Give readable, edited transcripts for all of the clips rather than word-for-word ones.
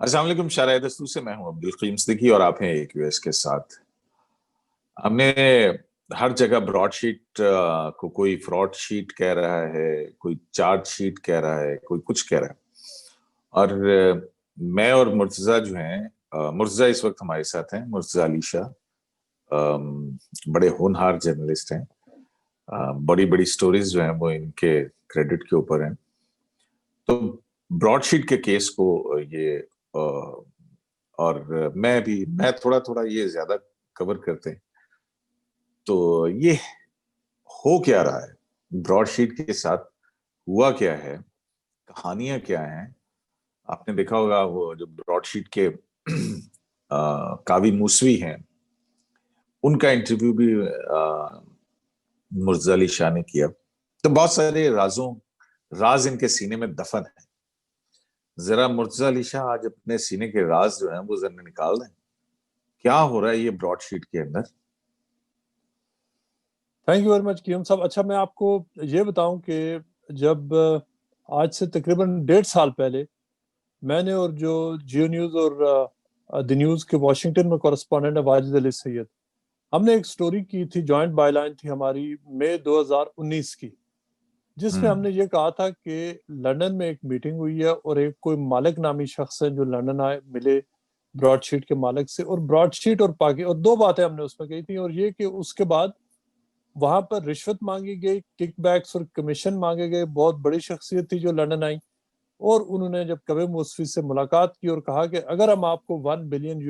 السلام علیکم. شارع دستور سے میں ہوں عبدالقیم صدیقی اور آپ ہیں ایک US کے ساتھ. ہم نے ہر جگہ براڈ شیٹ کو کوئی فراڈ شیٹ کہہ رہا ہے, کوئی چارج شیٹ کہہ رہا ہے, کوئی کچھ کہہ رہا ہے. اور میں اور مرتضیٰ جو ہیں, مرتضیٰ اس وقت ہمارے ساتھ ہیں, مرتضیٰ علی شاہ, بڑے ہونہار جرنلسٹ ہیں. بڑی بڑی سٹوریز جو ہیں وہ ان کے کریڈٹ کے اوپر ہیں. تو براڈ شیٹ کے کیس کو یہ اور میں تھوڑا یہ زیادہ کور کرتے ہیں. تو یہ ہو کیا رہا ہے, براڈ شیٹ کے ساتھ ہوا کیا ہے, کہانیاں کیا ہیں. آپ نے دیکھا ہوگا وہ جو براڈ شیٹ کے کاوی موسوی ہیں, ان کا انٹرویو بھی مرتضیٰ علی شاہ نے کیا. تو بہت سارے راز ان کے سینے میں دفن ہیں. ذرا مرتضیٰ علی شاہ آج اپنے سینے کے راز جو ہیں وہ ذرا نکال دیں. کیا ہو رہا ہے یہ براڈ شیٹ کے اندر؟ تھینک یو ویری مچ قیوم صاحب. اچھا, میں آپ کو یہ بتاؤں کہ جب آج سے تقریباً 1.5 سال پہلے میں نے اور جو جیو نیوز اور دی نیوز کے واشنگٹن میں کورسپونڈنٹ ہے واجد علی سید, ہم نے ایک سٹوری کی تھی, جوائنٹ بائی لائن تھی ہماری مئی 2019 کی, جس میں ہم نے یہ کہا تھا کہ لندن میں ایک میٹنگ ہوئی ہے اور ایک کوئی مالک نامی شخص ہے جو لندن آئے, ملے براڈ شیٹ کے مالک سے, اور براڈ شیٹ اور دو باتیں ہم نے اس میں کہی تھی, اور یہ کہ اس کے بعد وہاں پر رشوت مانگی گئی, کک بیکس اور کمیشن مانگے گئے. بہت بڑی شخصیت تھی جو لندن آئی, اور انہوں نے جب کوے موسوی سے ملاقات کی اور کہا کہ اگر ہم آپ کو $1 بلین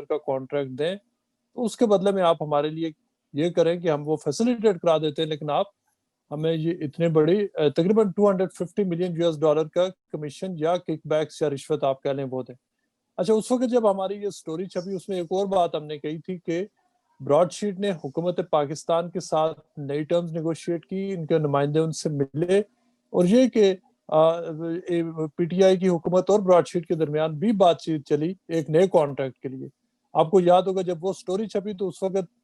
کا کانٹریکٹ دیں تو اس کے بدلے میں آپ ہمارے لیے یہ کریں کہ ہم وہ فیسلیٹیٹ کرا دیتے ہیں, لیکن آپ ہمیں یہ اتنے بڑی تقریباً $250 ملین کا کمیشن یا کک بیکس یا رشوت آپ کہہ لیں وہ دیں. اچھا, اس وقت جب ہماری یہ سٹوری چھپی, اس میں ایک اور بات ہم نے کہی تھی کہ براڈ شیٹ نے حکومت پاکستان کے ساتھ نئی ٹرمز نیگوشیٹ کی, ان کے نمائندے ان سے ملے, اور یہ کہ پی ٹی آئی کی حکومت اور براڈ شیٹ کے درمیان بھی بات چیت چلی ایک نئے کانٹریکٹ کے لیے. آپ کو یاد ہوگا جب وہ سٹوری چھپی تو اس وقت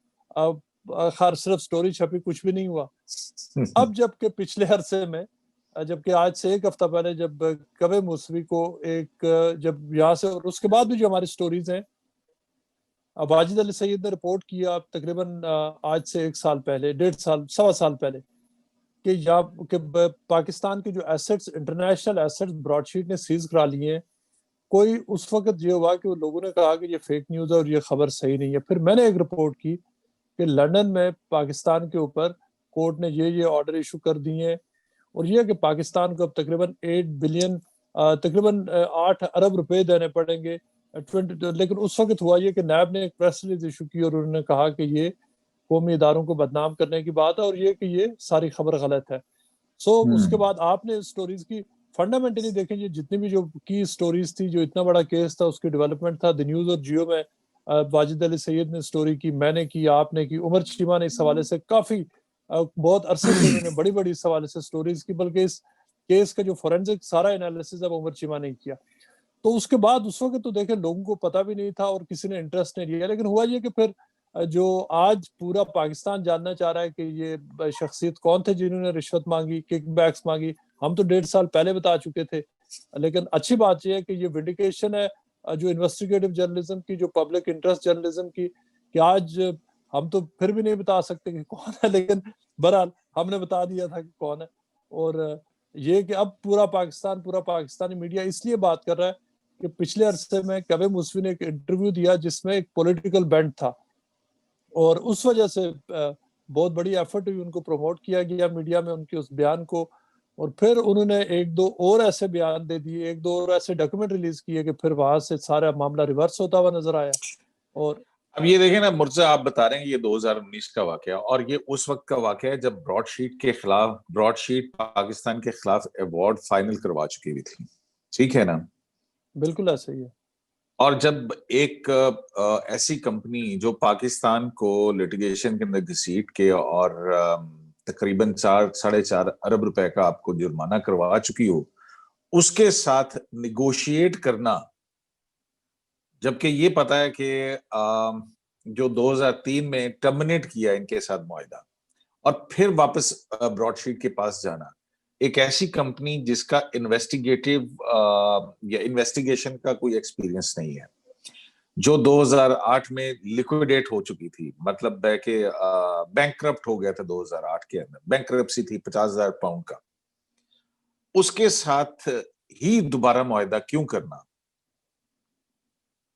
خیر صرف سٹوری چھپی, کچھ بھی نہیں ہوا. اب جبکہ پچھلے عرصے میں, جبکہ آج سے 1 ہفتہ پہلے جب کوے موسوی کو ایک جب یہاں سے, اور اس کے بعد بھی جو ہماری سٹوریز ہیں, واجد علی سید نے رپورٹ کیا تقریباً آج سے 1 سال پہلے, 1.5 سال, 1.25 سال پہلے, کہ پاکستان کے جو assets, international assets Broadsheet نے سیز کرا لیے ہیں. کوئی اس وقت یہ ہوا کہ لوگوں نے کہا کہ یہ فیک نیوز ہے اور یہ خبر صحیح نہیں ہے. پھر میں نے ایک رپورٹ کی کہ لندن میں پاکستان کے اوپر کورٹ نے یہ آرڈر ایشو کر دیے ہیں, اور یہ کہ پاکستان کو اب تقریباً 8 ارب روپے دینے پڑیں گے. لیکن اس وقت ہوا یہ کہ نیب نے ایک پریس ریلیز ایشو کی اور انہوں نے کہا کہ یہ قومی اداروں کو بدنام کرنے کی بات ہے اور یہ کہ یہ ساری خبر غلط ہے. اس کے بعد آپ نے سٹوریز کی فنڈامنٹلی دیکھیں, یہ جتنی بھی جو کی سٹوریز تھی, جو اتنا بڑا کیس تھا, اس کی ڈیولپمنٹ تھا. دی نیوز اور جیو میں واجد علی سید نے سٹوری کی, میں نے کی, آپ نے کی, عمر چیمہ نے اس حوالے سے کافی بہت عرصے سے انہوں نے بڑی اس حوالے سے سٹوریز کی, بلکہ اس کیس کا جو فورینزک سارا انالیسس ہے وہ عمر چیمہ نے کیا. تو اس کے بعد اس وقت تو دیکھیں لوگوں کو پتہ بھی نہیں تھا اور کسی نے انٹرسٹ نہیں لیا. لیکن ہوا یہ کہ پھر جو آج پورا پاکستان جاننا چاہ رہا ہے کہ یہ شخصیت کون تھے جنہوں نے رشوت مانگی, کک بیکس مانگی, ہم تو 1.5 سال پہلے بتا چکے تھے. لیکن اچھی بات یہ ہے کہ یہ وینڈیکیشن ہے جو انویسٹیگیٹو جرنلزم کی, جو پبلک انٹرسٹ جرنلزم کی, کہ آج ہم تو پھر بھی نہیں بتا سکتے کہ کون ہے, لیکن بہرحال ہم نے بتا دیا تھا کہ کون ہے. اور یہ کہ اب پورا پاکستانی میڈیا اس لیے بات کر رہا ہے کہ پچھلے عرصے میں کوے موسوی نے ایک انٹرویو دیا جس میں ایک پولیٹیکل بینٹ تھا, اور اس وجہ سے بہت بڑی ایفرٹ ہوئی, ان کو پروموٹ کیا گیا میڈیا میں ان کے اس بیان کو, اور پھر انہوں نے 1-2 اور ایسے بیان دے دیے, 1-2 اور ایسے ڈاکومنٹ ریلیز کیے کہ پھر وہاں سے سارا معاملہ ریورس ہوتا ہوا نظر آیا. اور اب یہ دیکھیں نا مرزا, آپ بتا رہے ہیں یہ 2019 کا واقعہ, اور یہ اس وقت کا واقعہ ہے جب براڈ شیٹ پاکستان کے خلاف ایوارڈ فائنل کروا چکی ہوئی تھی. ٹھیک ہے نا؟ بالکل ایسا ہی ہے. اور جب ایک ایسی کمپنی جو پاکستان کو لٹیگیشن کے اندر گھسیٹ کے اور تقریباً 4-4.5 ارب روپے کا آپ کو جرمانہ کروا چکی ہو, اس کے ساتھ نیگوشیٹ کرنا, جبکہ یہ پتا ہے کہ جو 2003 میں ٹرمینیٹ کیا ان کے ساتھ معاہدہ, اور پھر واپس براڈ شیٹ کے پاس جانا, ایک ایسی کمپنی جس کا انویسٹیگیٹو یا انویسٹیگیشن کا کوئی ایکسپیرینس نہیں ہے, جو 2008 میں لیکویڈیٹ ہو چکی تھی, مطلب ہے کہ بینکرپٹ ہو گیا تھا 2008 کے اندر, بینکرپسی تھی 50,000 پاؤنڈ کا, اس کے ساتھ ہی دوبارہ معاہدہ کیوں کرنا؟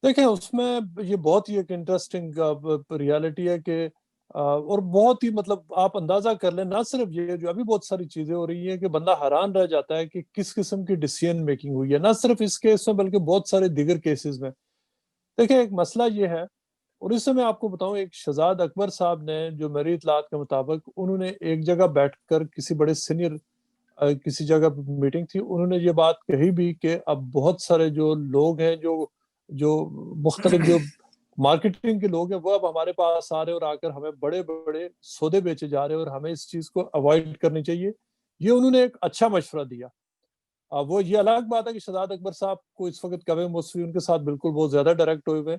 دیکھیں اس میں یہ بہت ہی ایک انٹرسٹنگ ریالٹی ہے کہ اور بہت ہی مطلب آپ اندازہ کر لیں, نہ صرف یہ جو ابھی بہت ساری چیزیں ہو رہی ہیں کہ بندہ حیران رہ جاتا ہے کہ کس قسم کی ڈیسیژن میکنگ ہوئی ہے, نہ صرف اس کیس میں بلکہ بہت سارے دیگر کیسز میں. دیکھیں ایک مسئلہ یہ ہے, اور اس سے میں آپ کو بتاؤں, ایک شہزاد اکبر صاحب نے, جو میری اطلاعات کے مطابق, انہوں نے ایک جگہ بیٹھ کر کسی بڑے سینئر کسی جگہ میٹنگ تھی, انہوں نے یہ بات کہی بھی کہ اب بہت سارے جو لوگ ہیں جو مختلف جو مارکیٹنگ کے لوگ ہیں وہ اب ہمارے پاس آ رہے اور آ کر ہمیں بڑے بڑے سودے بیچے جا رہے ہیں اور ہمیں اس چیز کو اوائڈ کرنی چاہیے. یہ انہوں نے ایک اچھا مشورہ دیا. وہ یہ الگ بات ہے کہ شہزاد اکبر صاحب کو اس وقت کوے موسوی ان کے ساتھ بالکل بہت زیادہ ڈائریکٹ ہوئے ہوئے,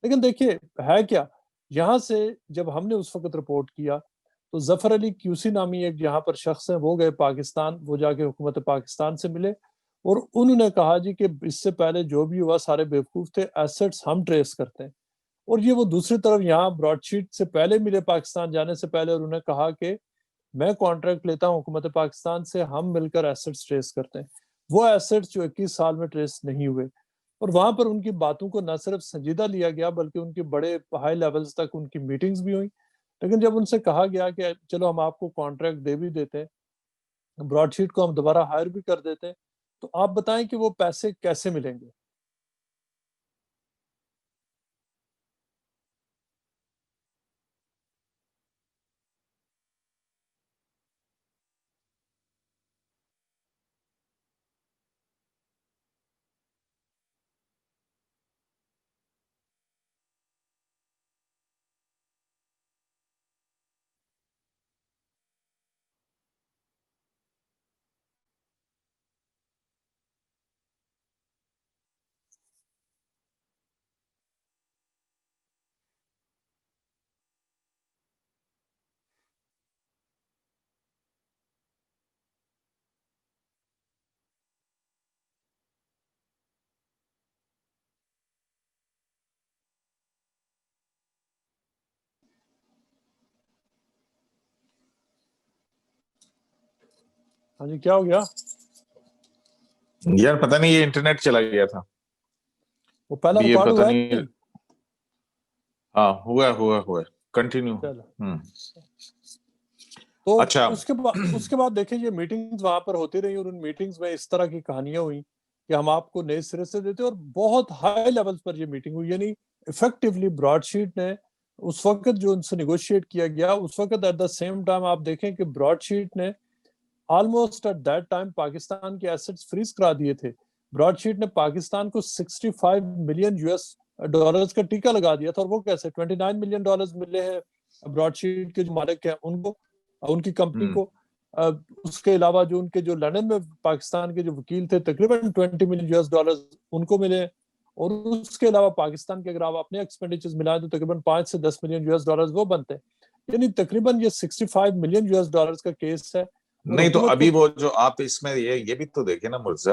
لیکن دیکھیے ہے کیا, یہاں سے جب ہم نے اس وقت رپورٹ کیا تو ظفر علی کیوسی نامی ایک یہاں پر شخص ہیں, وہ گئے پاکستان, وہ جا کے حکومت پاکستان سے ملے اور انہوں نے کہا جی کہ اس سے پہلے جو بھی ہوا سارے بیوقوف تھے, ایسٹس ہم ٹریس کرتے ہیں. اور یہ وہ دوسری طرف یہاں براڈ شیٹ سے پہلے ملے پاکستان جانے سے پہلے, اور انہوں نے کہا کہ میں کانٹریکٹ لیتا ہوں حکومت پاکستان سے, ہم مل کر ایسٹس ٹریس کرتے ہیں. وہ ایسٹس جو 21 سال میں ٹریس نہیں ہوئے, اور وہاں پر ان کی باتوں کو نہ صرف سنجیدہ لیا گیا بلکہ ان کے بڑے ہائی لیولز تک ان کی میٹنگز بھی ہوئیں. لیکن جب ان سے کہا گیا کہ چلو ہم آپ کو کانٹریکٹ دے بھی دیتے ہیں, براڈ شیٹ کو ہم دوبارہ ہائر بھی کر دیتے ہیں, تو آپ بتائیں کہ وہ پیسے کیسے ملیں گے؟ ہاں جی, کیا ہو گیا یار پتہ نہیں, یہ انٹرنیٹ چلا گیا تھا. وہ پہلا یہ ریکارڈ پتہ ہوا ہے نہیں, نہیں؟ ہاں ہوا کنٹینیو. چلو تو اچھا, اس کے بعد دیکھیں یہ میٹنگز وہاں پر ہوتی رہی, اور ان میٹنگز میں اس طرح کی کہانیاں ہوئیں کہ ہم آپ کو نئے سرے سے دیتے, اور بہت ہائی لیولز پر یہ میٹنگ ہوئی. یعنی ایفیکٹولی براڈ شیٹ نے اس وقت جو ان سے نیگوشیٹ کیا گیا, اس وقت ایٹ دا سیم ٹائم آپ دیکھیں کہ براڈ شیٹ نے almost at that time Pakistan کے ایسٹس فریز کرا دیے تھے. براڈ شیٹ نے پاکستان کو 65 ملین US ڈالرز کا ٹیکہ لگا دیا تھا, اور وہ کیسے 29 ملین ڈالرز ملے ہیں براڈ شیٹ کے جو مالک ہیں ان کو, ان کی کمپنی کو. اس کے علاوہ جو ان کے جو لندن میں پاکستان کے جو وکیل تھے تقریباً 20 ملین US ڈالرز ان کو ملے, اور اس کے علاوہ پاکستان کے اگر آپ اپنے ایکسپینڈیچرز ملائیں تو تقریباً 5 سے 10 ملین US ڈالرز وہ بنتے ہیں. یعنی تقریباً یہ 65 ملین US ڈالرز کا کیس ہے. اور نہیں تو حکومت ابھی کو وہ جو آپ اس میں یہ بھی تو دیکھیں نا مرزا,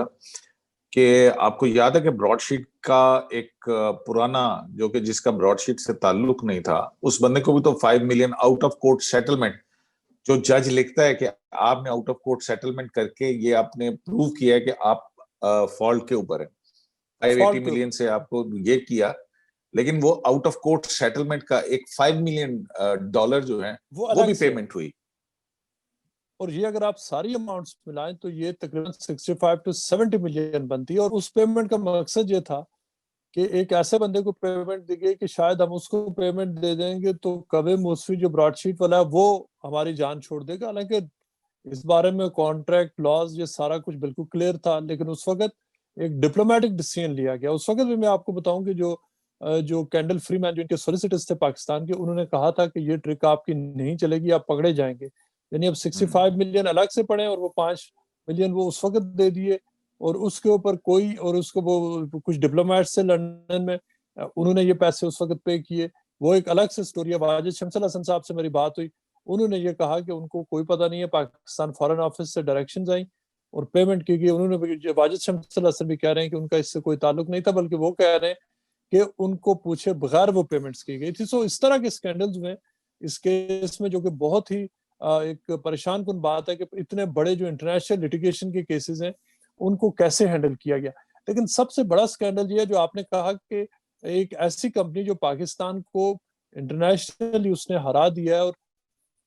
کہ آپ کو یاد ہے کہ براڈ شیٹ کا ایک پرانا جو کہ جس کا براڈ شیٹ سے تعلق نہیں تھا, اس بندے کو بھی تو 5 million out of court settlement, جو جج لکھتا ہے کہ آپ نے آؤٹ آف کورٹ سیٹلمنٹ کر کے یہ آپ نے پروو کیا ہے کہ آپ فالٹ کے اوپر ہیں, 580 فالٹ کے ملین سے آپ کو یہ کیا, لیکن وہ آؤٹ آف کورٹ سیٹلمنٹ کا ایک 5 ملین ڈالر جو ہے وہ وہ الگ بھی سے, پیمنٹ ہوئی. اور یہ اگر آپ ساری اماؤنٹس ملائیں تو یہ تقریباً 65 to 70 ملین بنتی ہے. اور اس پیمنٹ کا مقصد یہ تھا کہ ایک ایسے بندے کو پیمنٹ دی گئی کہ شاید ہم اس کو پیمنٹ دے دیں گے تو کوے موسوی جو براڈ شیٹ والا ہے وہ ہماری جان چھوڑ دے گا. حالانکہ اس بارے میں کانٹریکٹ لاز یہ سارا کچھ بالکل کلیئر تھا, لیکن اس وقت ایک ڈپلومیٹک ڈیسیژن لیا گیا. اس وقت بھی میں آپ کو بتاؤں کہ جو کینڈل فری مین جو ان کے سولیسیٹرز تھے پاکستان کے, انہوں نے کہا تھا کہ یہ ٹرک آپ کی نہیں چلے گی, آپ پکڑے جائیں گے. یعنی اب 65 ملین الگ سے پڑے اور وہ 5 ملین وہ اس وقت دے دیے, اور اس کے اوپر کوئی, اور اس کو وہ کچھ ڈپلومیٹس سے لندن میں انہوں نے یہ پیسے اس وقت پے کیے. وہ ایک الگ سے سٹوری ہے. واجد شمس الحسن صاحب سے میری بات ہوئی, انہوں نے یہ کہا کہ ان کو کوئی پتہ نہیں ہے, پاکستان فارن آفس سے ڈائریکشنز آئیں اور پیمنٹ کی گئی. انہوں نے واجد شمس الحسن بھی کہہ رہے ہیں کہ ان کا اس سے کوئی تعلق نہیں تھا, بلکہ وہ کہہ رہے ہیں کہ ان کو پوچھے بغیر وہ پیمنٹس کی گئی تھی. سو اس طرح کے سکینڈلز میں اس کیس میں, جو کہ بہت ہی ایک پریشان کن بات ہے کہ اتنے بڑے جو انٹرنیشنل لٹیگیشن کے کیسز ہیں ان کو کیسے ہینڈل کیا گیا. لیکن سب سے بڑا سکینڈل یہ ہے جو آپ نے کہا کہ ایک ایسی کمپنی جو پاکستان کو انٹرنیشنلی اس نے ہرا دیا ہے, اور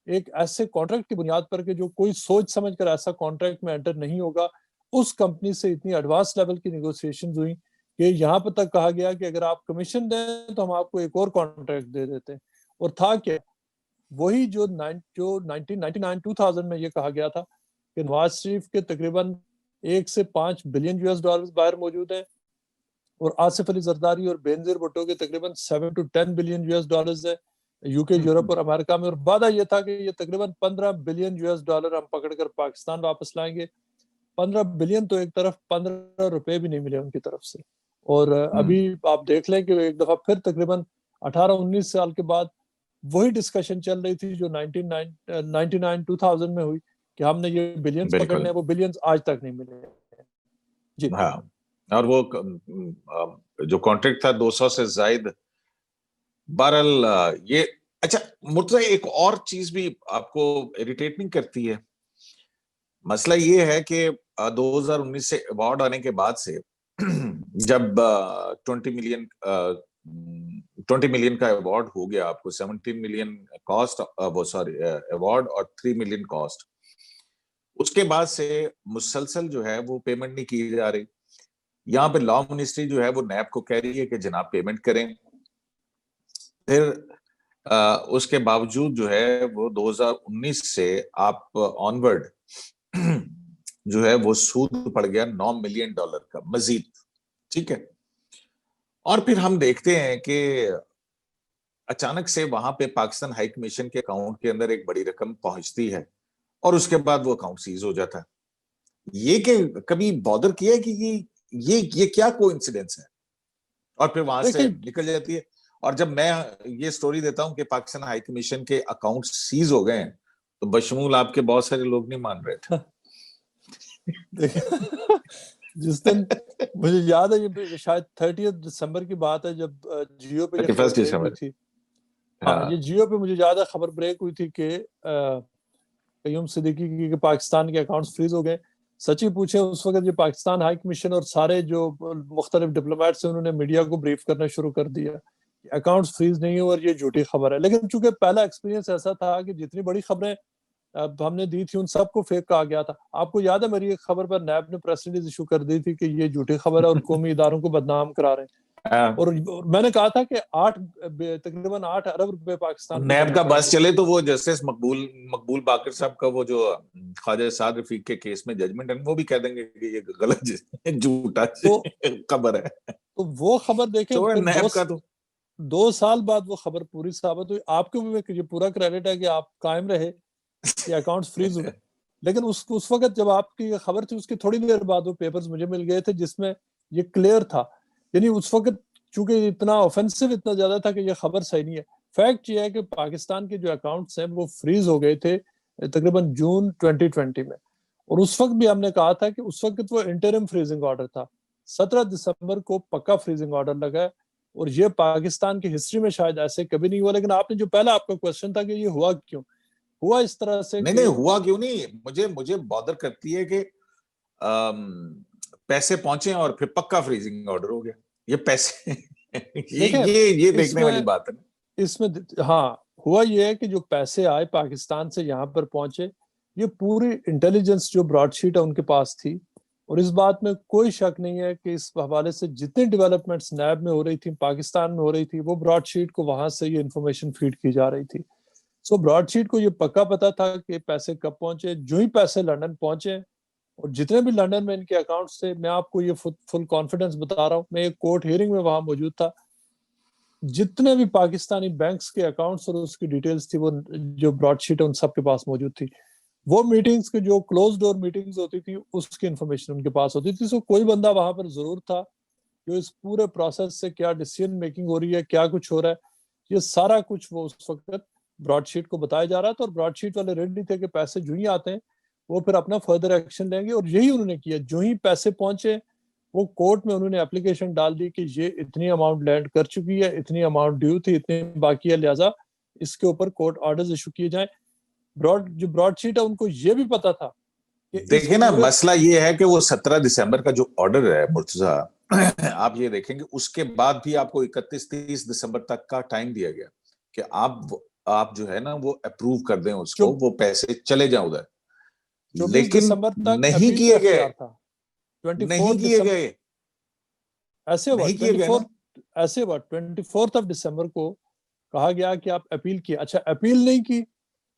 ایک ایسے کانٹریکٹ کی بنیاد پر کہ جو کوئی سوچ سمجھ کر ایسا کانٹریکٹ میں انٹر نہیں ہوگا, اس کمپنی سے اتنی ایڈوانس لیول کی نیگوسیشنز ہوئی کہ یہاں پر تک کہا گیا کہ اگر آپ کمیشن دیں تو ہم آپ کو ایک اور کانٹریکٹ دے دیتے ہیں. اور تھا کیا, وہی جو 1999-2000 میں یہ کہا گیا تھا کہ نواز شریف کے تقریباً 1 سے 5 بلین US باہر موجود ہیں, اور آصف علی زرداری اور بینظیر بھٹو کے تقریباً 7 to 10 بلین US ہے UK, یورپ اور امریکہ میں. اور وعدہ یہ تھا کہ یہ تقریباً 15 بلین US ہم پکڑ کر پاکستان واپس لائیں گے. 15 بلین تو ایک طرف, 15 روپے بھی نہیں ملے ان کی طرف سے. اور ابھی آپ دیکھ لیں کہ ایک دفعہ پھر تقریباً 18-19 سال کے بعد وہی ڈسکشن چل رہی تھی جو 1999-2000 میں ہوئی کہ ہم نے یہ بلینز پکڑنے ہیں, وہ بلینز آج تک نہیں ملے. جی ہاں, اور وہ جو کانٹریکٹ تھا 200 سے زائد. بہرحال یہ اچھا مرتضی, ایک اور چیز بھی آپ کو اریٹیٹ نہیں کرتی ہے؟ مسئلہ یہ ہے کہ 2019 سے ایوارڈ آنے کے بعد سے جب 20 ملین کا ایوارڈ ہو گیا آپ کو, 17 ملین کاسٹ, وہ سوری ایوارڈ, اور 3 ملین کاسٹ, اس کے بعد سے مسلسل جو ہے وہ پیمنٹ نہیں کی جا رہی. یہاں پہ لا منسٹری جو ہے وہ نیب کو کہہ رہی ہے کہ جناب پیمنٹ کریں. پھر اس کے باوجود جو ہے وہ 2019 سے آپ آنورڈ جو ہے وہ سود پڑ گیا $9 ملین کا مزید. ٹھیک ہے, اور پھر ہم دیکھتے ہیں کہ اچانک سے وہاں پہ پاکستان ہائی کمیشن کے اکاؤنٹ کے اندر ایک بڑی رقم پہنچتی ہے, اور اس کے بعد وہ اکاؤنٹ سیز ہو جاتا ہے. یہ کہ کبھی بادر کیا کہ یہ کیا کوئنسیڈنس ہے, اور پھر وہاں سے نکل جاتی ہے. اور جب میں یہ سٹوری دیتا ہوں کہ پاکستان ہائی کمیشن کے اکاؤنٹ سیز ہو گئے ہیں, تو بشمول آپ کے بہت سارے لوگ نہیں مان رہے تھے. جس دن مجھے یاد ہے, یہ شاید 30 دسمبر کی بات ہے, جب جیو پہ یہ خبر بریک ہوئی تھی. ہاں, یہ جیو پہ مجھے یاد ہے خبر بریک ہوئی تھی کہ قیوم صدیقی کی کہ پاکستان کے اکاؤنٹس فریز ہو گئے. سچی پوچھیں اس وقت جو پاکستان ہائی کمیشن اور سارے جو مختلف ڈپلومیٹس ہیں انہوں نے میڈیا کو بریف کرنا شروع کر دیا کہ اکاؤنٹس فریز نہیں ہو اور یہ جھوٹی خبر ہے. لیکن چونکہ پہلا ایکسپیرینس ایسا تھا کہ جتنی بڑی خبریں اب ہم نے دی تھی ان سب کو فیک کہا گیا تھا. آپ کو یاد ہے میری ایک خبر پر نیب نے پریس ریلیز ایشو کر دی تھی کہ یہ جھوٹی خبر ہے اور قومی اداروں کو بدنام کرا رہے ہیں. اور میں نے کہا تھا کہ تقریباً 8 ارب روپے پاکستان نیب کا بس چلے تو وہ جسٹس مقبول باقر صاحب کا وہ جو خواجہ سعد رفیق کے کیس میں ججمنٹ ہے, وہ بھی کہہ دیں گے کہ یہ غلط جھوٹا خبر ہے. تو وہ خبر دیکھیں نیب کا تو 2 سال بعد وہ خبر پوری ثابت ہوئی. آپ کو بھی یہ پورا کریڈٹ ہے کہ آپ قائم رہے کہ اکاؤنٹس فریز ہوئے. لیکن اس وقت جب آپ کی یہ خبر تھی اس کی تھوڑی دیر بعد وہ پیپرز مجھے مل گئے تھے جس میں یہ کلیئر تھا. یعنی اس وقت چونکہ اتنا آفینسو اتنا زیادہ تھا کہ یہ خبر صحیح نہیں ہے. فیکٹ یہ ہے کہ پاکستان کے جو اکاؤنٹس ہیں وہ فریز ہو گئے تھے تقریباً جون 2020 میں, اور اس وقت بھی ہم نے کہا تھا کہ اس وقت وہ انٹرم فریزنگ آرڈر تھا. 17 دسمبر کو پکا فریزنگ آرڈر لگا ہے, اور یہ پاکستان کی ہسٹری میں شاید ایسے کبھی نہیں ہوا. لیکن آپ نے جو پہلا آپ کا کوشچن تھا کہ یہ ہوا کیوں, ہوا اس طرح سے نہیں ہوا کیوں نہیں, مجھے بادر کرتی ہے کہ پیسے پہنچے اور پھر پکا فریزنگ آرڈر ہو گیا. یہ پیسے یہ دیکھنے والی بات ہے. اس میں ہاں ہوا یہ ہے کہ جو پیسے آئے پاکستان سے یہاں پر پہنچے, یہ پوری انٹیلیجنس جو براڈ شیٹ ہے ان کے پاس تھی, اور اس بات میں کوئی شک نہیں ہے کہ اس حوالے سے جتنی ڈیولپمنٹس نیب میں ہو رہی تھی, پاکستان میں ہو رہی تھی, وہ براڈ شیٹ کو وہاں سے یہ انفارمیشن فیڈ کی جا رہی تھی. سو براڈ شیٹ کو یہ پکا پتا تھا کہ پیسے کب پہنچے. جو ہی پیسے لندن پہنچے, اور جتنے بھی لندن میں ان کے اکاؤنٹس تھے, میں آپ کو یہ فل کانفیڈنس بتا رہا ہوں, میں ایک کورٹ ہیئرنگ میں وہاں موجود تھا, جتنے بھی پاکستانی بینکس کے اکاؤنٹس اور اس کی ڈیٹیلز تھی وہ جو براڈ شیٹ ہے ان سب کے پاس موجود تھی. وہ میٹنگز کے جو کلوز ڈور میٹنگز ہوتی تھی اس کی انفارمیشن ان کے پاس ہوتی تھی. سو کوئی بندہ وہاں پر ضرور تھا جو اس پورے پروسیس سے کیا ڈیسیژن میکنگ ہو رہی ہے, کیا کچھ ہو رہا ہے, یہ سارا کچھ وہ اس وقت براڈ شیٹ کو بتایا جا رہا تھا, اور براڈ شیٹ والے ریڈی تھے کہ پیسے جو ہی آتے ہیں وہ پھر اپنا فردر ایکشن لیں گے, اور یہی انہوں نے کیا. جو ہی پیسے پہنچے وہ کورٹ میں انہوں نے اپلیکیشن ڈال دی کہ یہ اتنی اماؤنٹ لینڈ کر چکی ہے, اتنی اماؤنٹ ڈیو تھی, اتنی باقی ہے, لہٰذا اس کے اوپر کورٹ آرڈرز ایشو کیے جائیں. جو براڈ شیٹ ہے ان کو یہ بھی پتا تھا کہ دیکھیں نا, مسئلہ یہ ہے کہ وہ 17 دسمبر کا جو آرڈر ہے مرتضیٰ, آپ یہ دیکھیں گے اس کے بعد بھی آپ کو 31-30 دسمبر تک کا ٹائم دیا گیا کہ آپ جو ہے نا وہ اپروو کر دیں اس کو, وہ پیسے چلے جائیں ادھر. 24 لیکن دسمبر تک نہیں اپیل کا کیے گئے, اختیار تھا. 24 نہیں کیے دسمبر گئے, ایسے ہوا, نہیں کیے گئے نا. 24 دسمبر کو کہا گیا کہ آپ اپیل کیے. اچھا اپیل نہیں کی,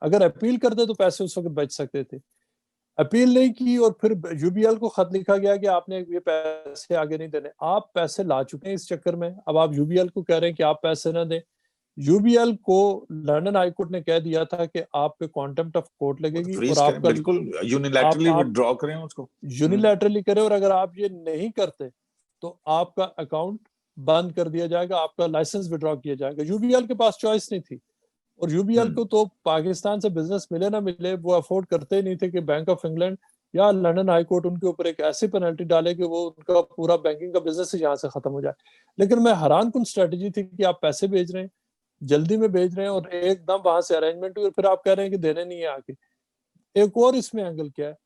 اگر اپیل کرتے تو پیسے اس وقت بچ سکتے تھے. اپیل نہیں کی اور پھر یو بی ایل کو خط لکھا گیا کہ آپ نے یہ پیسے آگے نہیں دینے. آپ پیسے لا چکے ہیں اس چکر میں, اب آپ یو بی ایل کو کہہ رہے ہیں کہ آپ پیسے نہ دیں. یو بی ایل کو لنڈن ہائی کورٹ نے کہہ دیا تھا کہ آپ پہ کانٹمپٹ آف کورٹ لگے گی, فریز اور کریں, آپ کا بالکل یونیلیٹرلی وڈرا کریں اس کو, یونیلیٹرلی کرے, اور اگر آپ یہ نہیں کرتے تو آپ کا اکاؤنٹ بند کر دیا جائے گا, آپ کا لائسنس وڈرا کیا جائے گا. یو بی ایل کے پاس چوائس نہیں تھی, اور یو بی ایل کو تو پاکستان سے بزنس ملے نہ ملے وہ افورڈ کرتے ہی نہیں تھے کہ بینک آف انگلینڈ یا لنڈن ہائی کورٹ ان کے اوپر ایک ایسی پینلٹی ڈالے کہ وہ ان کا پورا بینکنگ کا بزنس ہی یہاں سے ختم ہو جائے. لیکن میں حیران کن اسٹریٹجی تھی کہ آپ پیسے بھیج رہے ہیں, جلدی میں بھیج رہے ہیں, اور ایک دم وہاں سے ارینجمنٹ ہوئی, اور پھر آپ کہہ رہے ہیں کہ دینے نہیں ہے آگے. ایک اور اس میں اینگل کیا ہے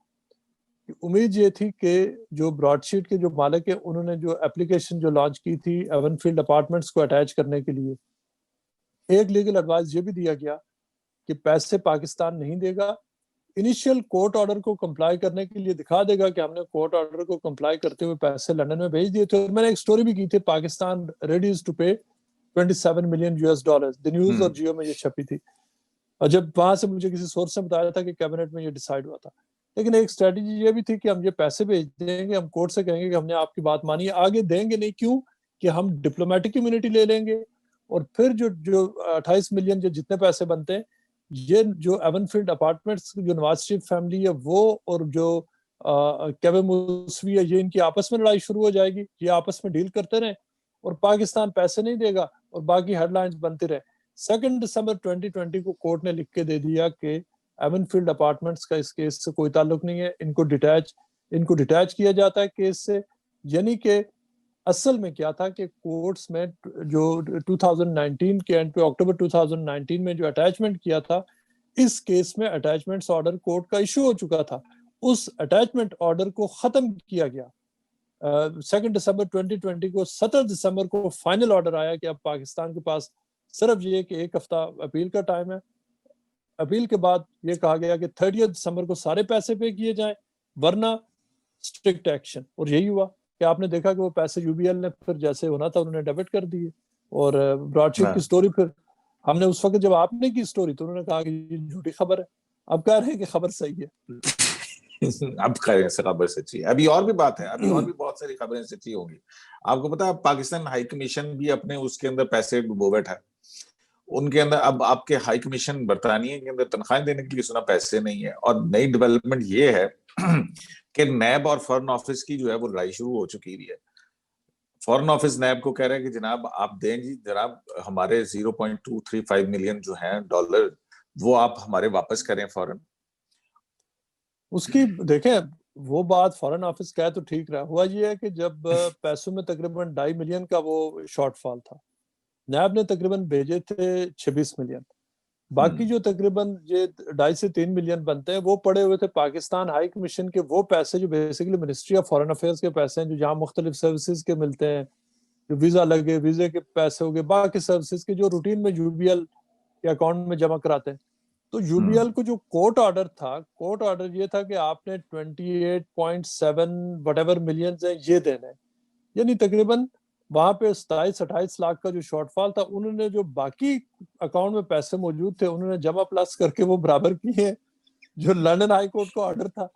کہ امید یہ تھی کہ جو براڈ شیٹ کے جو مالک ہیں انہوں نے جو اپلیکیشن جو لانچ کی تھی ایون فیلڈ اپارٹمنٹس کو اٹیچ کرنے کے لیے, ایک لیگل ایڈوائز یہ بھی دیا گیا کہ پیسے پاکستان نہیں دے گا, انیشیل کورٹ آرڈر کو کمپلائی کرنے کے لیے دکھا دے گا کہ ہم نے کورٹ آرڈر کو کمپلائی کرتے ہوئے پیسے لندن میں بھیج دیے تھے. اور میں نے ایک سٹوری بھی کی تھی, Pakistan readies to pay $27 million the news اور جیو میں یہ چھپی تھی, اور جب وہاں سے مجھے کسی سورس نے بتایا تھا کہ کیبنٹ میں یہ ڈیسائیڈ ہوا تھا. لیکن ایک اسٹریٹجی یہ بھی تھی کہ ہم یہ پیسے بھیج دیں گے, ہم کورٹ سے کہیں گے کہ ہم نے آپ کی بات مانی ہے, آگے دیں گے نہیں, کیوں کہ ہم ڈپلومیٹک کمیونٹی لے لیں گے, اور پھر جو 28 ملین جو جتنے پیسے بنتے ہیں یہ جو ایون فیلڈ اپارٹمنٹس جو نواز شریف فیملی ہے وہ اور جو کیوے موسوی ہے, یہ ان کی آپس میں لڑائی شروع ہو جائے گی, یہ آپس میں ڈیل کرتے رہیں اور پاکستان پیسے نہیں دے گا اور باقی ہیڈ لائنز بنتے رہے. 2 دسمبر 2020 کو کورٹ نے لکھ کے دے دیا کہ ایون فیلڈ اپارٹمنٹس کا اس کیس سے کوئی تعلق نہیں ہے, ان کو ڈیٹیچ کیا جاتا ہے کیس سے. یعنی کہ اصل میں کیا تھا کہ کورٹس میں جو 2019 کے اینڈ پہ اکتوبر 2019 میں جو اٹیچمنٹ کیا تھا, اس کیس میں اٹیچمنٹس آرڈر کورٹ کا ایشو ہو چکا تھا, اس اٹیچمنٹ آرڈر کو ختم کیا گیا 2 دسمبر 2020 کو. 17 دسمبر کو فائنل آرڈر آیا کہ اب پاکستان کے پاس صرف یہ کہ ایک ہفتہ اپیل کا ٹائم ہے. اپیل کے بعد یہ کہا گیا کہ 30 دسمبر کو سارے پیسے پے کیے جائیں ورنہ اسٹرکٹ ایکشن, اور یہی ہوا کہ آپ نے دیکھا کہ وہ پیسے یو بی ایل نے پھر جیسے ہونا تھا انہوں نے ڈیبٹ کر دیے. اور براڈ شیٹ کی سٹوری پھر ہم نے اس وقت جب آپ نے کی سٹوری تو انہوں نے کہا کہ یہ جھوٹی خبر ہے, اب کہہ رہے ہیں کہ خبر صحیح ہے. اب خبر سچی ہے. ابھی اور بھی بات ہے, ابھی اور بھی بہت ساری خبریں سچی ہوں گی. آپ کو پتا ہے پاکستان ہائی کمیشن بھی اپنے اس کے اندر پیسے ڈبو بیٹھا ہے. ان کے اندر اب آپ کے ہائی کمیشن برطانیہ کے اندر تنخواہیں دینے کے لیے سنا پیسے نہیں ہے. اور نئی ڈیولپمنٹ یہ ہے کہ نیب اور فارن آفس کی جو ہے وہ لڑائی شروع ہو چکی ہے. فارن آفس نیب کو کہہ رہے ہیں کہ جناب آپ دیں جی, جناب ہمارے 0.235 ملین جو ہیں ڈالر وہ آپ ہمارے واپس کریں فوراً. اس کی دیکھیں وہ بات فارن آفس کہے تو ٹھیک رہا, ہوا یہ ہے کہ جب پیسوں میں تقریباً 2.5 ملین کا وہ شارٹ فال تھا, نیب نے تقریباً بھیجے تھے 26 ملین, باقی جو تقریباً یہ 2.5 سے 3 ملین بنتے ہیں وہ پڑے ہوئے تھے پاکستان ہائی کمیشن کے. وہ پیسے جو basically ministry of foreign affairs کے پیسے ہیں جو جہاں مختلف سروسز کے ملتے ہیں, جو ویزا لگے, ویزے کے پیسے ہو گئے, باقی سروسز کے جو روٹین میں یو بی ایل کے اکاؤنٹ میں جمع کراتے ہیں. تو یو بی ایل کو جو کورٹ آرڈر تھا, کورٹ آرڈر یہ تھا کہ آپ نے 28.7 وٹ ایور ملینز ہیں یہ دینے, یعنی تقریباً وہاں پہ 27-28 لاکھ کا جو شارٹ فال تھا انہوں نے جو باقی اکاؤنٹ میں پیسے موجود تھے انہوں نے جمع پلس کر کے وہ برابر کیے. جو لندن ہائی کورٹ کو آرڈر تھا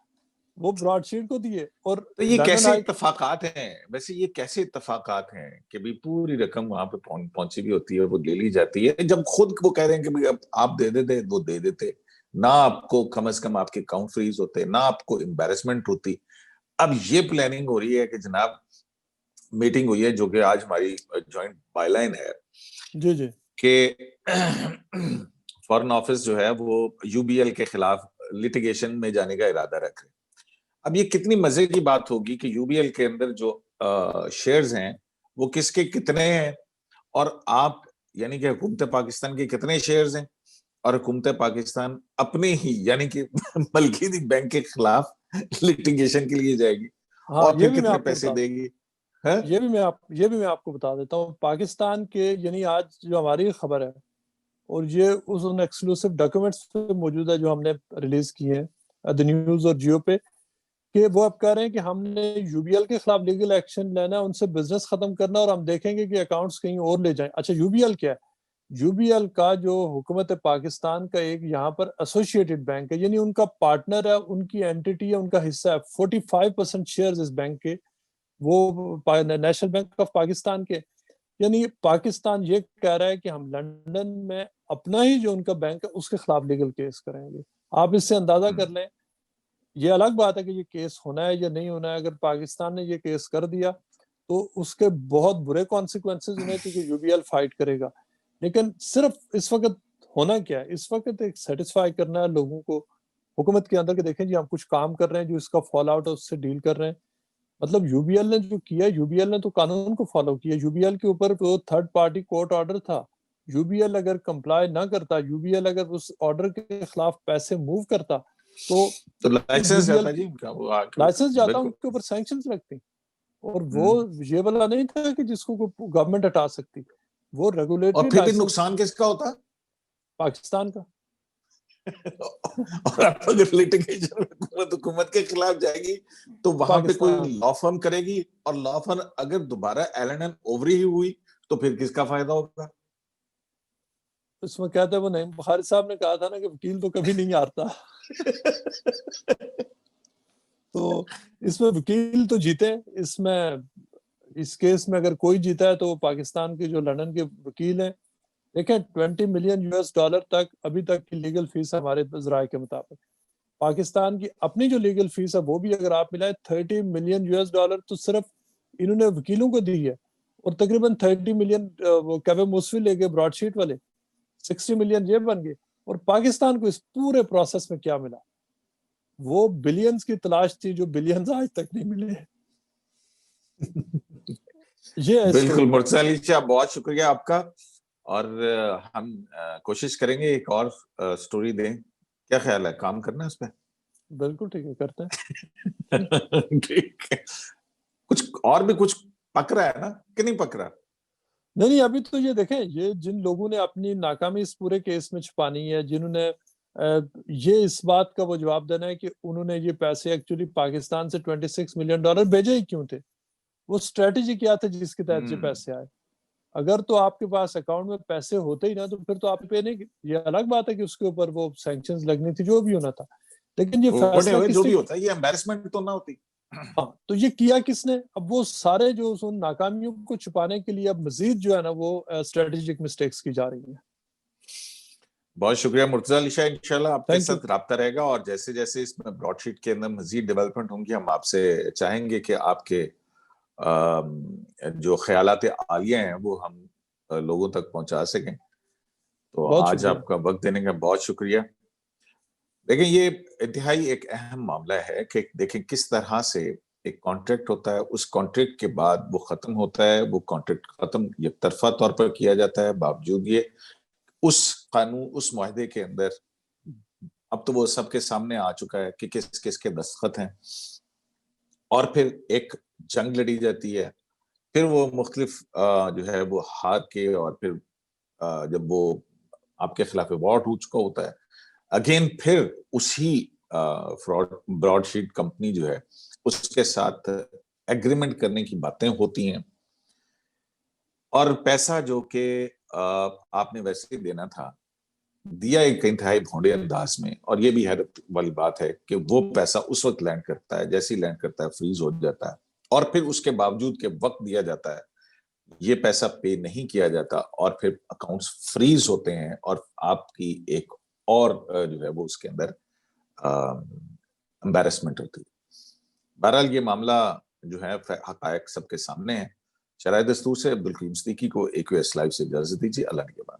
وہ براڈ شیٹ کو دیے. اور تو یہ کیسے اتفاقات ہیں ویسے, یہ کیسے اتفاقات ہیں کہ بھی پوری رقم وہاں پہ پہنچی بھی ہوتی ہے, وہ لے لی جاتی ہے, جب خود وہ کہہ رہے ہیں کہ آپ دے دیتے وہ دے دیتے, نہ آپ کو کم از کم آپ کے اکاؤنٹ فریز ہوتے, نہ آپ کو امبیرسمنٹ ہوتی. اب یہ پلاننگ ہو رہی ہے کہ جناب میٹنگ ہوئی ہے جو کہ آج ہماری جوائنٹ بائی لائن ہے جی جی کہ فارن آفس جو ہے وہ یو بی ایل کے خلاف لٹیگیشن میں جانے کا ارادہ رکھ رہے ہیں. اب یہ کتنی مزے کی بات ہوگی کہ یو بی ایل کے اندر جو شیئرز ہیں وہ کس کے کتنے ہیں, اور آپ یعنی کہ حکومت پاکستان کے کتنے شیئرز ہیں, اور حکومت پاکستان اپنے ہی یعنی کہ ملکی بینک کے خلاف لٹیگیشن کے لیے جائے گی, ہاں اور یہ پھر بھی میں کتنے آپ کو پیسے بتا دے گی. ہاں یہ بھی میں آپ کو بتا دیتا ہوں. پاکستان کے یعنی آج جو ہماری خبر ہے, اور یہ اس ان ایکسکلوسیو ڈاکیومنٹس پہ موجود ہے جو ہم نے ریلیز کیے ہیں دی نیوز اور جیو پہ, کہ وہ اب کہہ رہے ہیں کہ ہم نے یو بی ایل کے خلاف لیگل ایکشن لینا, ان سے بزنس ختم کرنا, اور ہم دیکھیں گے کہ اکاؤنٹس کہیں اور لے جائیں. اچھا یو بی ایل کیا ہے؟ یو بی ایل کا جو حکومت پاکستان کا ایک یہاں پر ایسوسیٹڈ بینک ہے, یعنی ان کا پارٹنر ہے, ان کی اینٹی ہے, ان کا حصہ ہے. 45% شیئرز اس بینک کے وہ نیشنل بینک آف پاکستان کے. یعنی پاکستان یہ کہہ رہا ہے کہ ہم لندن میں اپنا ہی جو ان کا بینک ہے اس کے خلاف لیگل کیس کریں گے. آپ اس سے اندازہ کر لیں. یہ الگ بات ہے کہ یہ کیس ہونا ہے یا نہیں ہونا ہے. اگر پاکستان نے یہ کیس کر دیا تو اس کے بہت برے کانسیکوینسز انہیں تھے کہ یو بی ایل فائٹ کرے گا. لیکن صرف اس وقت ہونا کیا ہے, اس وقت ایک سیٹسفائی کرنا ہے لوگوں کو حکومت کے اندر کہ دیکھیں جی ہم کچھ کام کر رہے ہیں جو اس کا فال آؤٹ ہے اس سے ڈیل کر رہے ہیں. مطلب یو بی ایل نے جو کیا, یو بی ایل نے تو قانون کو فالو کیا. یو بی ایل کے اوپر تو تھرڈ پارٹی کورٹ آرڈر تھا. یو بی ایل اگر کمپلائی نہ کرتا, یو بی ایل اگر اس آرڈر کے خلاف پیسے موو کرتا تو یو لائسنس بی ایل جاتا جی ان کا, وہ لائسنس جاتا, ان بالکل. کے اوپر سینکشنز لگتی. اور وہ یہ والا نہیں تھا کہ جس کو گورنمنٹ ہٹا سکتی, وہ اور ریگولیٹری پھر بھی لائسنس نقصان کس کا ہوتا؟ پاکستان کا. اور اب اگر لٹیگیشن حکومت کے خلاف جائے گی تو وہاں پہ کوئی پاکستان لا فرم کرے گی, اور لا فرم اگر دوبارہ ایلن اینڈ اووری ہی ہوئی تو پھر کس کا فائدہ ہوگا؟ اس میں کہتے ہیں وہ نہیں, بخاری صاحب نے کہا تھا نا کہ وکیل تو کبھی نہیں ہارتا. تو اس میں وکیل تو جیتے. اس کیس میں اگر کوئی جیتا ہے تو پاکستان کے جو لندن کے وکیل ہیں, دیکھیں $20 ملین تک ابھی تک کی لیگل فیس ہے ہمارے ذرائع کے مطابق. پاکستان کی اپنی جو لیگل فیس ہے وہ بھی اگر آپ ملائیں $30 ملین تو صرف انہوں نے وکیلوں کو دی ہے. اور تقریباً 30 ملین وہ کیوے موسوی لے گئے براڈ شیٹ والے, 60 ملین یہ بن گئے. اور پاکستان کو اس پورے پروسیس میں کیا ملا؟ وہ بلینز کی تلاش تھی جو بلینز آج تک نہیں ملے. یہ ہے بالکل اسٹوری. مرتضی علی صاحب, بہت شکریہ آپ کا, اور ہم کوشش کریں گے ایک اور سٹوری دیں. کیا خیال ہے, کام کرنا ہے اس پہ؟ بالکل ٹھیک ہے, کرتے ہیں. ٹھیک ہے. کچھ اور بھی کچھ پک رہا ہے نا کہ نہیں پک رہا؟ نہیں ابھی تو یہ دیکھیں, یہ جن لوگوں نے اپنی ناکامی اس پورے کیس میں چھپانی ہے, جنہوں نے یہ اس بات کا وہ جواب دینا ہے کہ انہوں نے یہ پیسے ایکچولی پاکستان سے $26 ملین بھیجے ہی کیوں تھے, وہ اسٹریٹجی کیا تھا جس کے تحت یہ پیسے آئے. اگر تو آپ کے پاس اکاؤنٹ میں پیسے ہوتے ہی نا تو پھر تو آپ پہ نہیں, یہ الگ بات ہے کہ اس کے اوپر وہ سینکشنز لگنی تھی, جو بھی ہونا تھا. لیکن یہ بڑے فیصلہ ہوئے کس جو نے, بھی ہوتا ہے, یہ امبیرسمنٹ تو نہ ہوتی. ہاں تو یہ کیا کس نے؟ اب وہ سارے جو ان ناکامیوں کو چھپانے کے لیے اب مزید جو ہے نا وہ اسٹریٹجک مسٹیکس کی جا رہی ہیں. بہت شکریہ مرتضی علی شاہ, انشاءاللہ آپ کے تھینک یو. ساتھ رابطہ رہے گا, اور جیسے جیسے اس میں براڈ شیٹ کے اندر مزید ڈیولپمنٹ ہوں گی ہم آپ سے چاہیں گے کہ آپ کے جو خیالات عالیہ ہیں وہ ہم لوگوں تک پہنچا سکیں. تو بہت آج شکریہ. آپ کا وقت دینے کا بہت شکریہ. دیکھیں یہ انتہائی ایک اہم معاملہ ہے کہ دیکھیں کس طرح سے ایک کانٹریکٹ ہوتا ہے, اس کانٹریکٹ کے بعد وہ ختم ہوتا ہے, وہ کانٹریکٹ ختم یک طرفہ طور پر کیا جاتا ہے, باوجود یہ اس قانون اس معاہدے کے اندر اب تو وہ سب کے سامنے آ چکا ہے کہ کس کس کے دستخط ہیں, اور پھر ایک جنگ لڑی جاتی ہے. پھر وہ مختلف جو ہے وہ ہار کے, اور پھر جب وہ آپ کے خلاف وارٹ ہو چکا ہوتا ہے, اگین پھر اسی براڈ شیٹ کمپنی جو ہے اس کے ساتھ ایگریمنٹ کرنے کی باتیں ہوتی ہیں, اور پیسہ جو کہ آپ نے ویسے دینا تھا دیا ایک انتہائی بھونڈے انداز میں. اور یہ بھی حیرت والی بات ہے کہ وہ پیسہ اس وقت لینڈ کرتا ہے, جیسے ہی لینڈ کرتا ہے فریز ہو جاتا ہے, اور پھر اس کے باوجود کہ وقت دیا جاتا ہے یہ پیسہ پے نہیں کیا جاتا, اور پھر اکاؤنٹس فریز ہوتے ہیں, اور آپ کی ایک اور جو ہے وہ اس کے اندر امبیرسمنٹ ہوتی ہے. بہرحال یہ معاملہ جو ہے حقائق سب کے سامنے ہے. شرائع دستور سے عبدالکریم صدیقی کو AQS لائیو سے اجازت دیجیے. اللہ کے بعد.